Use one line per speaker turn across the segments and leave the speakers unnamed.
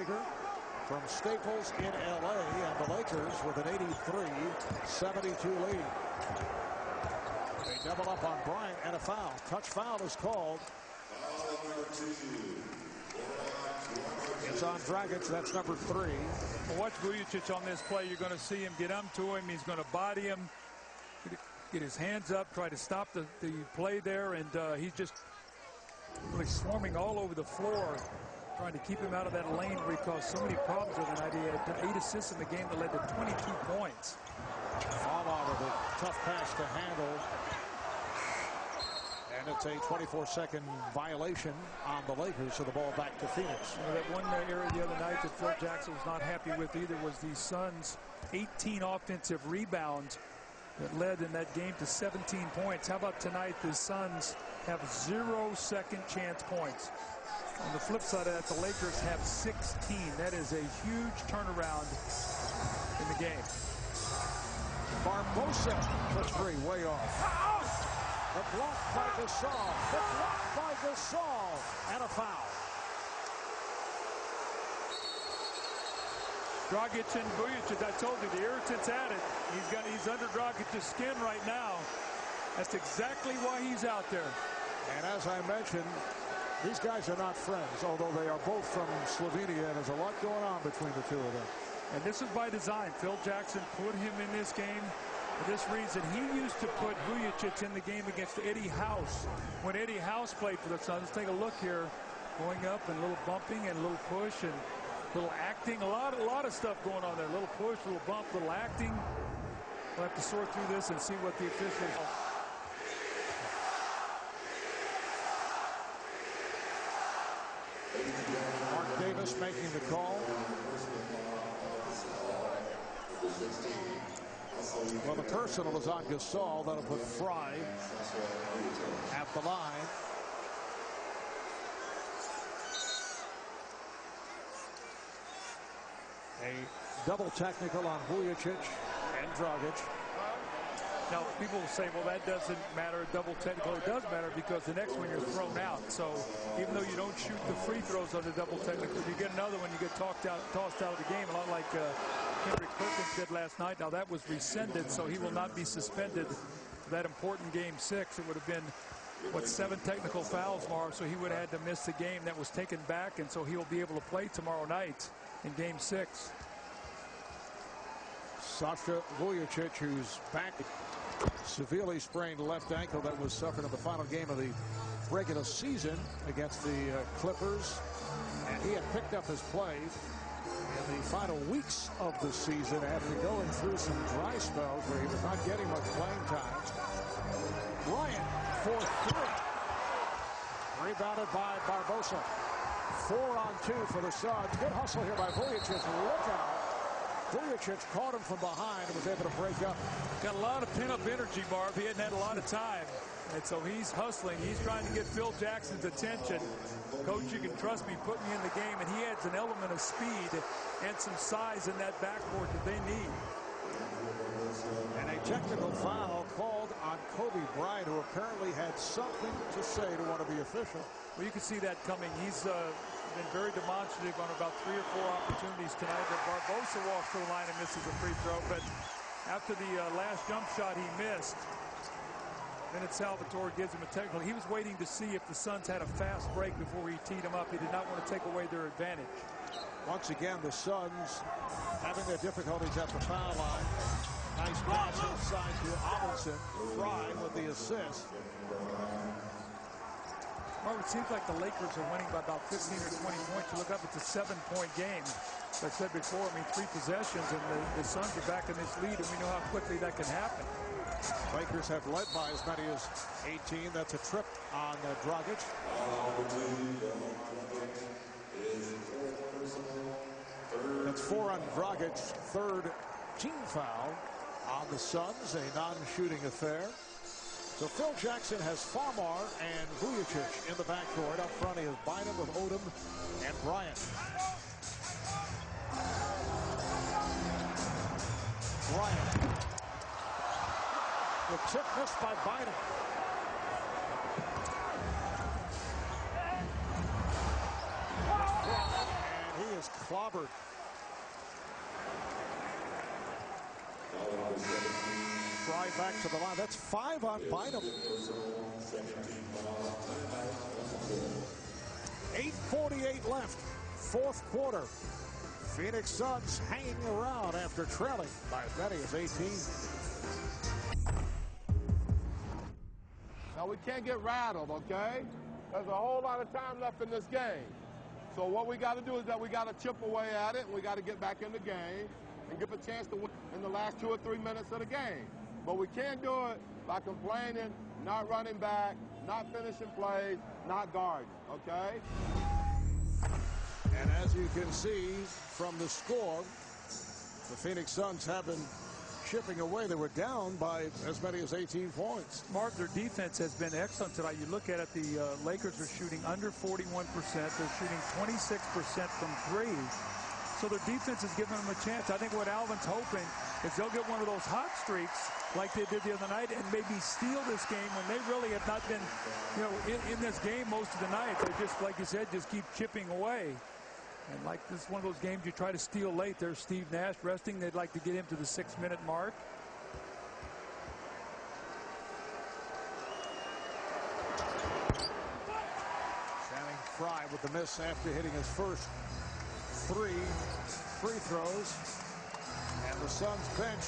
tiebreaker from Staples in L.A. and the Lakers with an 83-72 lead. They double up on Bryant and a foul. Touch foul is called. It's on Dragic. That's number 3.
Well, watch Vujacic on this play. You're going to see him get to him. He's going to body him, get his hands up, try to stop the play there, and he's just really swarming all over the floor, trying to keep him out of that lane where he caused so many problems with an idea. 8 assists in the game that led to 22 points.
Farmar with a tough pass to handle. And it's a 24-second violation on the Lakers, so the ball back to Phoenix.
That one area the other night that Phil Jackson was not happy with either was the Suns' 18 offensive rebounds that led in that game to 17 points. How about tonight? The Suns have 0 second chance points. On the flip side of that, the Lakers have 16. That is a huge turnaround in the game.
Barbosa for 3, way off. The block by Gasol. The block by Gasol. And a foul.
Dragic and Vujacic, I told you, the irritant's at it. He's under Dragic's skin right now. That's exactly why he's out there.
And as I mentioned, these guys are not friends, although they are both from Slovenia, and there's a lot going on between the two of them.
And this is by design. Phil Jackson put him in this game for this reason. He used to put Vujacic in the game against Eddie House when Eddie House played for the Suns. Let's take a look here. Going up and a little bumping and a little push and a little acting. A lot of stuff going on there. A little push, a little bump, a little acting. We'll have to sort through this and see what the officials.
Mark Davis making the call. Well, the personal is on Gasol. That'll put Fry at the line. A double technical on Vujacic and Dragic.
Now, people will say, well, that doesn't matter. Double technical. It does matter because the next one you're thrown out. So even though you don't shoot the free throws on the double technical, you get another one, you get tossed out of the game, a lot like Kendrick Perkins did last night. Now, that was rescinded, so he will not be suspended for that important Game 6. It would have been, what, 7 technical fouls, Marv, so he would have had to miss the game. That was taken back, and so he will be able to play tomorrow night in Game 6.
Sasha Vujacic, who's back, severely sprained left ankle that was suffered in the final game of the regular season against the Clippers, and he had picked up his play in the final weeks of the season after going through some dry spells where he was not getting much playing time. Bryant for 3. Rebounded by Barbosa. 4-on-2 for the Suns. Good hustle here by Vujacic. Look out. Vujacic caught him from behind and was able to break up.
Got a lot of pin-up energy, Marv. He hadn't had a lot of time. And so he's hustling. He's trying to get Phil Jackson's attention. Coach, you can trust me, put me in the game. And he adds an element of speed and some size in that backcourt that they need.
And a technical foul called on Kobe Bryant, who apparently had something to say to one of the officials.
Well, you can see that coming. He's been very demonstrative on about 3 or 4 opportunities tonight. But Barbosa walks to the line and misses a free throw. But after the last jump shot he missed, Bennett Salvatore gives him a technical. He was waiting to see if the Suns had a fast break before he teed him up. He did not want to take away their advantage.
Once again, the Suns having their difficulties at the foul line. Nice pass inside to Robinson. Fry with the assist.
Well, it seems like the Lakers are winning by about 15 or 20 points. You look up, it's a 7-point game. As I said before, I mean, 3 possessions, and the Suns are back in this lead, and we know how quickly that can happen.
Lakers have led by as many as 18. That's a trip on Dragic. That's 4 on Dragic's 3rd team foul on the Suns, a non-shooting affair. So Phil Jackson has Farmar and Vujacic in the backcourt. Up front, he has Bynum with Odom and Bryant. Bryant. The tip missed by Bynum. And he is just clobbered. Fry back to the line. That's 5 on Bynum. 8:48 left. Fourth quarter. Phoenix Suns hanging around after trailing by as many as 18.
Now we can't get rattled, okay? There's a whole lot of time left in this game. So what we got to do is that we got to chip away at it, and we got to get back in the game and give a chance to win in the last 2 or 3 minutes of the game. But we can't do it by complaining, not running back, not finishing plays, not guarding, okay?
And as you can see from the score, the Phoenix Suns have been chipping away. They were down by as many as 18 points.
Mark, their defense has been excellent tonight. You look at it, the Lakers are shooting under 41%. They're shooting 26% from three. So their defense is giving them a chance. I think what Alvin's hoping is they'll get one of those hot streaks like they did the other night and maybe steal this game when they really have not been, in this game most of the night. They just, like you said, just keep chipping away. And like this is one of those games you try to steal late. There's Steve Nash resting. They'd like to get him to the 6-minute mark.
Channing Frye with the miss after hitting his first 3 free throws. And the Suns bench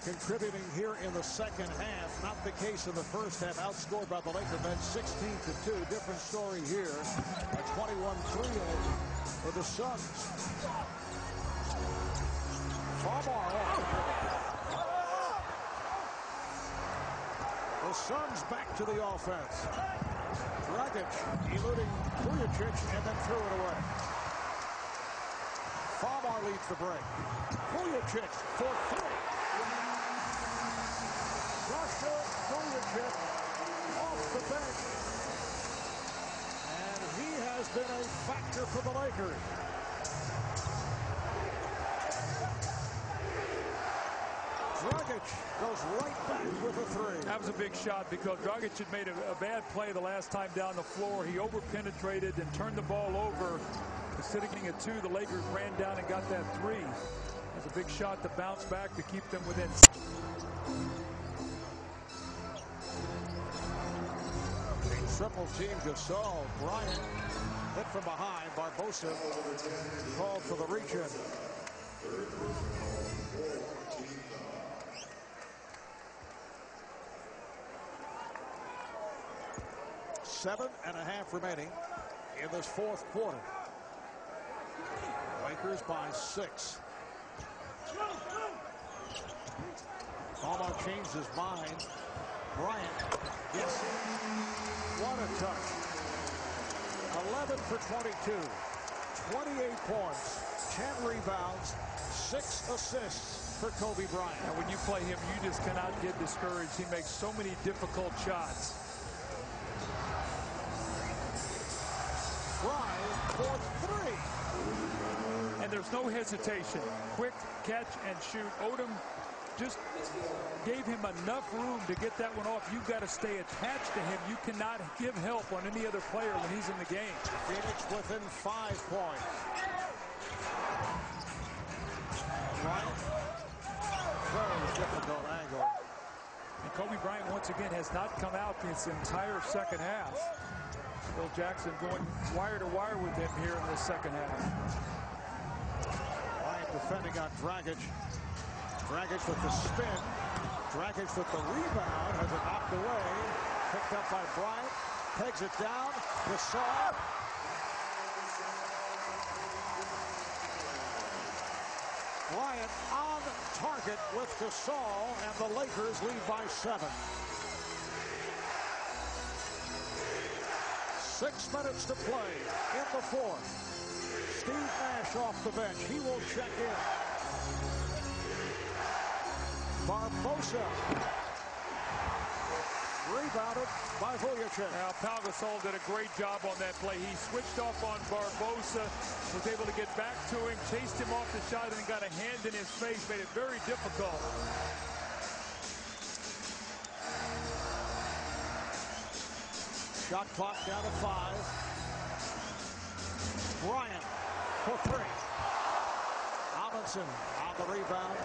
contributing here in the second half. Not the case in the first half. Outscored by the Laker bench 16-2. Different story here. A 21-3 lead for the Suns. Farmar. The Suns back to the offense. Dragic eluding Vujacic and then threw it away. Farmar leads the break. Vujacic for 3. Joshua Vujacic off the bench. And he has been a factor for the Lakers. Dragic goes right back with a 3.
That was a big shot because Dragic had made a bad play the last time down the floor. He over-penetrated and turned the ball over. Instead of getting a 2, the Lakers ran down and got that 3. That's a big shot to bounce back to keep them within.
Triple team Gasol. Bryant hit from behind. Barbosa called for the reach-in. Seven and a half remaining in this fourth quarter. Lakers by 6. Farmar changed his mind. Bryant, yes. What a touch. 11 for 22. 28 points. 10 rebounds. 6 assists for Kobe Bryant.
And when you play him, you just cannot get discouraged. He makes so many difficult shots.
Fry for 3.
And there's no hesitation. Quick catch and shoot. Odom just gave him enough room to get that one off. You've got to stay attached to him. You cannot give help on any other player when he's in the game.
Phoenix within 5 points. Bryant. Very difficult angle.
And Kobe Bryant once again has not come out this entire second half. Phil Jackson going wire to wire with him here in the second half.
Bryant defending on Dragic. Dragic with the spin. Dragic with the rebound. Has it knocked away. Picked up by Bryant. Pegs it down. Gasol. Bryant on target with Gasol. And the Lakers lead by 7. 6 minutes to play in the fourth. Steve Nash off the bench. He will check in. Barbosa. Rebounded by Vujacic.
Now, Pau Gasol did a great job on that play. He switched off on Barbosa, was able to get back to him, chased him off the shot, and got a hand in his face, made it very difficult.
Shot clock down to 5. Bryant for three. Amundsen on the rebound.